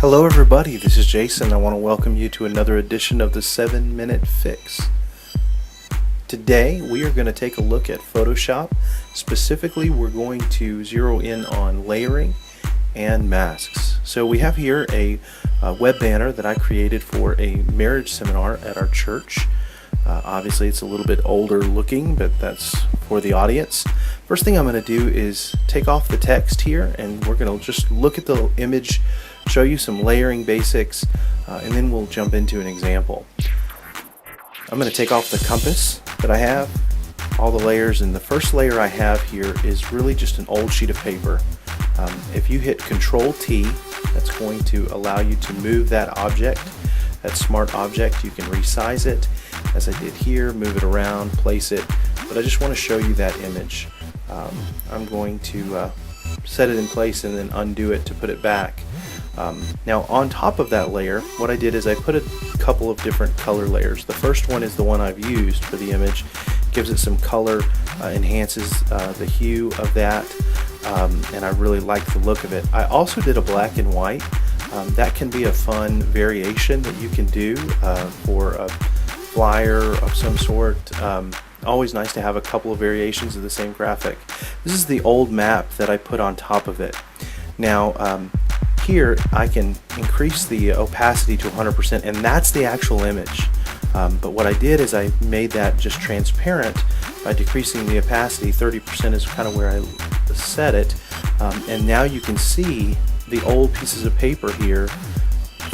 Hello everybody, this is Jason. I want to welcome you to another edition of the 7-Minute Fix. Today we are going to take a look at Photoshop. Specifically, we're going to zero in on layering and masks. So we have here a web banner that I created for a marriage seminar at our church. Obviously it's a little bit older looking, but that's for the audience. First thing I'm going to do is take off the text here, and we're going to just look at the image, show you some layering basics, and then we'll jump into an example. I'm going to take off the compass that I have, all the layers, and the first layer I have here is really just an old sheet of paper. If you hit Control T, that's going to allow you to move that object, that smart object. You can resize it as I did here, move it around, place it, but I just want to show you that image. I'm going to set it in place and then undo it to put it back. Now on top of that layer, what I did is I put a couple of different color layers. The first one is the one I've used for the image, gives it some color, enhances the hue of that, and I really like the look of it. I also did a black and white. That can be a fun variation that you can do for a flyer of some sort. Always nice to have a couple of variations of the same graphic. This is the old map that I put on top of it. Now here I can increase the opacity to 100%, and that's the actual image. But what I did is I made that just transparent by decreasing the opacity. 30% is kind of where I set it, and now you can see the old pieces of paper here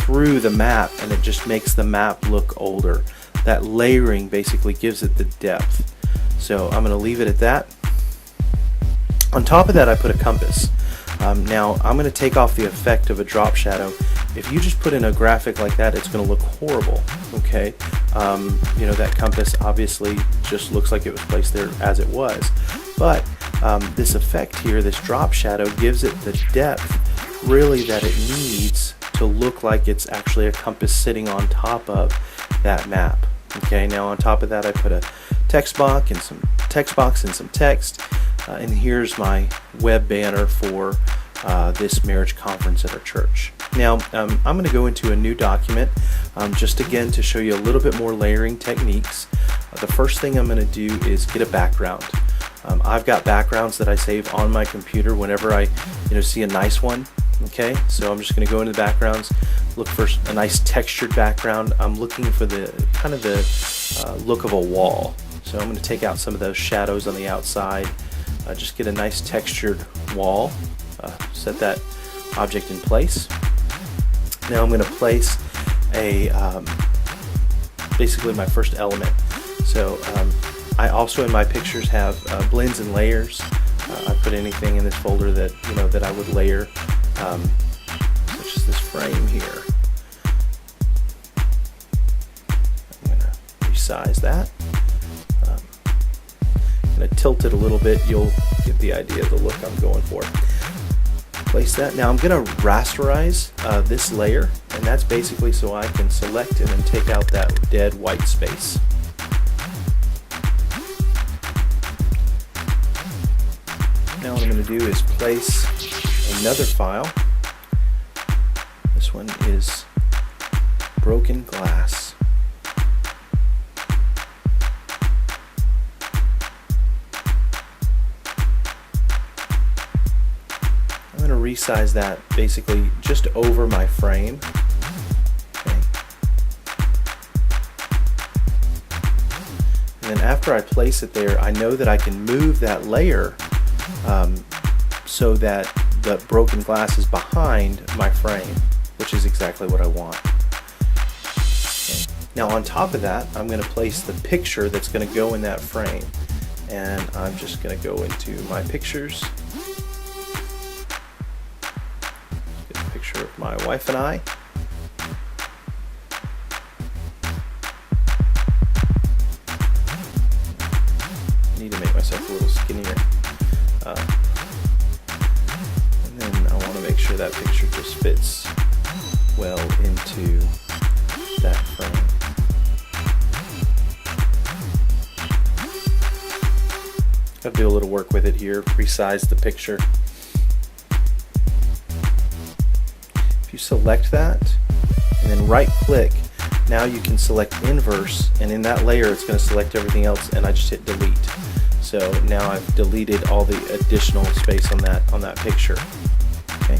through the map, and it just makes the map look older. That layering basically gives it the depth. So I'm going to leave it at that. On top of that, I put a compass. Now I'm going to take off the effect of a drop shadow. If you just put in a graphic like that, it's going to look horrible. Okay, you know, that compass obviously just looks like it was placed there as it was. But this effect here, this drop shadow, gives it the depth really that it needs to look like it's actually a compass sitting on top of that map. Okay, now on top of that I put a text box and some text, and here's my web banner for this marriage conference at our church. Now I'm going to go into a new document, just again to show you a little bit more layering techniques. The first thing I'm going to do is get a background. I've got backgrounds that I save on my computer whenever I see a nice one. Okay, so I'm just going to go into the backgrounds, look for a nice textured background. I'm looking for the kind of the look of a wall. So I'm going to take out some of those shadows on the outside, just get a nice textured wall, set that object in place. Now I'm going to place a basically my first element. So I also in my pictures have blends and layers. I put anything in this folder that that I would layer, such as this frame here. I'm going to resize that. I'm going to tilt it a little bit. You'll get the idea of the look I'm going for. Place that. Now I'm going to rasterize this layer, and that's basically so I can select it and take out that dead white space. Now what I'm going to do is place another file. This one is broken glass. I'm going to resize that basically just over my frame. Okay. And then after I place it there, I know that I can move that layer so that the broken glass is behind my frame, which is exactly what I want. Okay. Now on top of that, I'm going to place the picture that's going to go in that frame, and I'm just going to go into my pictures, get a picture of my wife and I. I need to make myself a little skinnier. And then I want to make sure that picture just fits well into that frame. Got to do a little work with it here, resize the picture. select that and then right click, now you can select inverse, and in that layer it's going to select everything else, and I just hit delete. So now I've deleted all the additional space on that picture. Okay.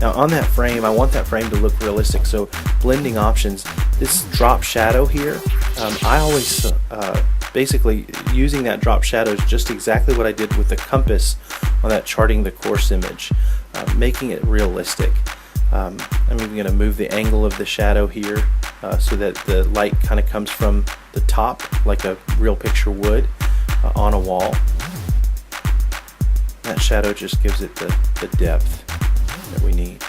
Now on that frame, I want that frame to look realistic, so blending options, this drop shadow here, I always basically using that drop shadow is just exactly what I did with the compass on that charting the course image, making it realistic. I'm even going to move the angle of the shadow here so that the light kind of comes from the top like a real picture would on a wall. That shadow just gives it the depth that we need.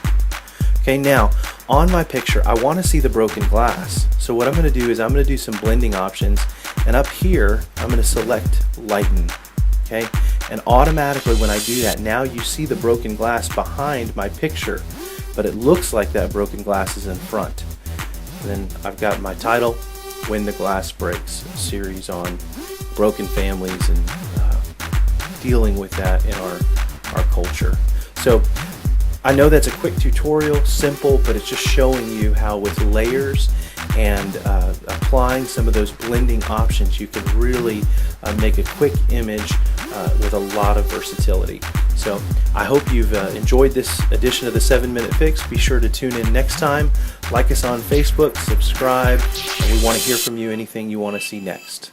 Okay, now on my picture I want to see the broken glass, so what I'm going to do is I'm going to do some blending options, and up here I'm going to select lighten. Okay, and automatically when I do that, now you see the broken glass behind my picture, but it looks like that broken glass is in front. And then I've got my title, When the Glass Breaks, a series on broken families and dealing with that in our culture. So I know that's a quick tutorial, simple, but it's just showing you how with layers and applying some of those blending options, you can really make a quick image with a lot of versatility. So I hope you've enjoyed this edition of the 7-Minute Fix. Be sure to tune in next time. Like us on Facebook, subscribe, and we want to hear from you anything you want to see next.